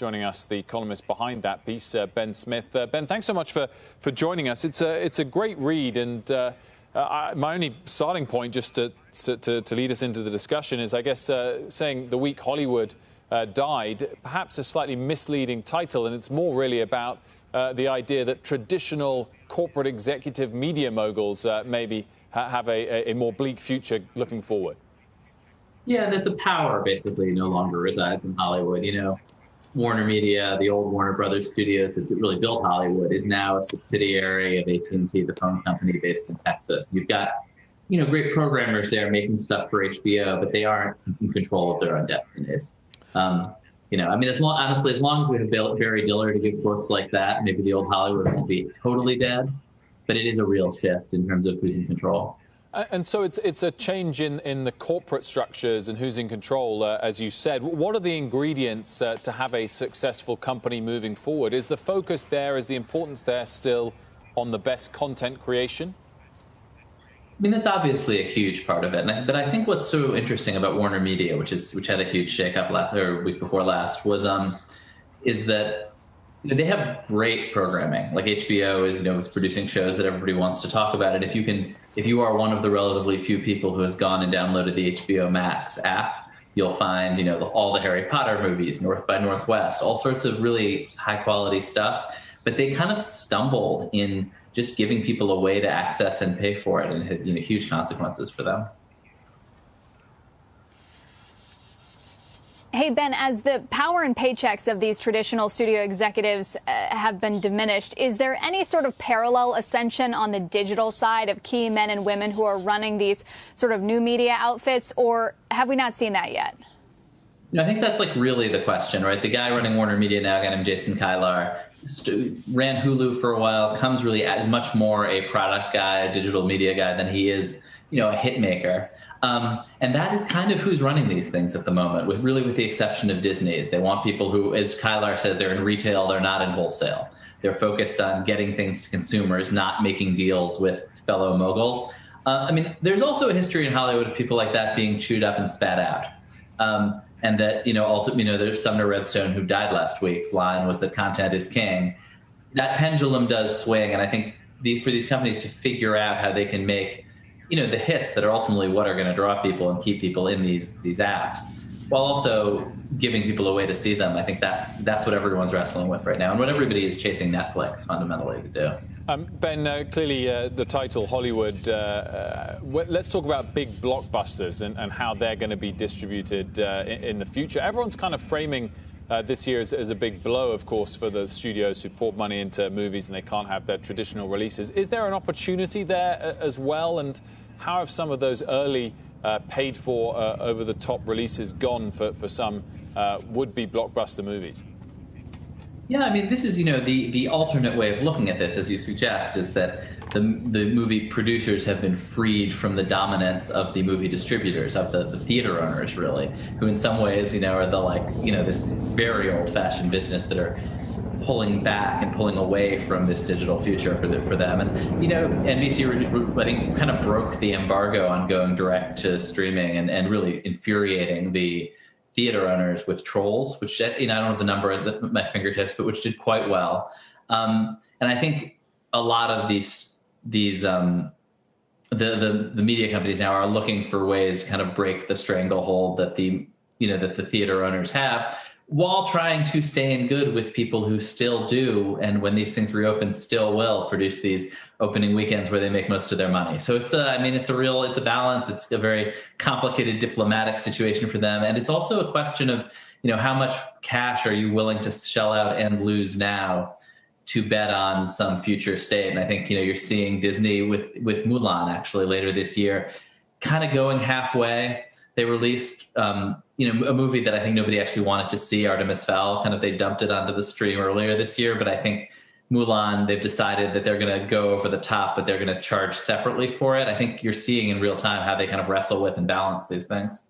joining us, the columnist behind that piece, Ben Smith. Ben, thanks so much for joining us. It's a great read, and my only starting point, just to lead us into the discussion, is, I guess, saying The Week Hollywood died, perhaps a slightly misleading title, and it's more really about the idea that traditional corporate executive media moguls maybe have a more bleak future looking forward. Yeah, that the power basically no longer resides in Hollywood. You know, Warner Media, the old Warner Brothers studios that really built Hollywood, is now a subsidiary of AT&T, the phone company based in Texas. You've got, you know, great programmers there making stuff for HBO, but they aren't in control of their own destinies. You know, I mean, honestly, as long as we have Barry Diller to give quotes like that, maybe the old Hollywood won't be totally dead, but it is a real shift in terms of who's in control. And so it's a change in the corporate structures and who's in control, as you said. What are the ingredients to have a successful company moving forward? Is the focus there, is the importance there still on the best content creation? I mean, that's obviously a huge part of it. But I think what's so interesting about Warner Media, which had a huge shakeup week before last, is that they have great programming. Like HBO is producing shows that everybody wants to talk about. And if you are one of the relatively few people who has gone and downloaded the HBO Max app, you'll find all the Harry Potter movies, North by Northwest, all sorts of really high quality stuff. But they kind of stumbled in just giving people a way to access and pay for it, and had huge consequences for them. Hey, Ben, as the power and paychecks of these traditional studio executives have been diminished, is there any sort of parallel ascension on the digital side of key men and women who are running these sort of new media outfits, or have we not seen that yet? I think that's really the question, right? The guy running Warner Media now, a guy named Jason Kilar, ran Hulu for a while, comes really as much more a product guy, a digital media guy than he is, a hit maker. And that is kind of who's running these things at the moment, with the exception of Disney's. They want people who, as Kilar says, they're in retail, they're not in wholesale. They're focused on getting things to consumers, not making deals with fellow moguls. I mean, there's also a history in Hollywood of people like that being chewed up and spat out. And that, there's Sumner Redstone, who died last week's line was that content is king. That pendulum does swing. And I think for these companies to figure out how they can make the hits that are ultimately what are going to draw people and keep people in these apps, while also giving people a way to see them. I think that's what everyone's wrestling with right now, and what everybody is chasing Netflix fundamentally to do. Ben, clearly the title Hollywood. Let's talk about big blockbusters and how they're going to be distributed in the future. Everyone's kind of framing this year as a big blow, of course, for the studios who poured money into movies and they can't have their traditional releases. Is there an opportunity there as well? And how have some of those early paid-for, over-the-top releases gone for some would-be blockbuster movies? Yeah, I mean, this is, the alternate way of looking at this, as you suggest, is that the movie producers have been freed from the dominance of the movie distributors, of the theater owners, really, who in some ways, are this very old-fashioned business that are pulling back and pulling away from this digital future for them. And, NBC, I think, kind of broke the embargo on going direct to streaming and really infuriating the theater owners with Trolls, which, I don't have the number at my fingertips, but which did quite well. And I think a lot of the media companies now are looking for ways to kind of break the stranglehold that the theater owners have, while trying to stay in good with people who still do, and when these things reopen, still will produce these opening weekends where they make most of their money. So it's a balance. It's a very complicated diplomatic situation for them. And it's also a question of, how much cash are you willing to shell out and lose now to bet on some future state? And I think, you're seeing Disney with Mulan actually later this year, kind of going halfway. They released, a movie that I think nobody actually wanted to see, Artemis Fowl. They dumped it onto the stream earlier this year. But I think Mulan, they've decided that they're going to go over the top, but they're going to charge separately for it. I think you're seeing in real time how they kind of wrestle with and balance these things.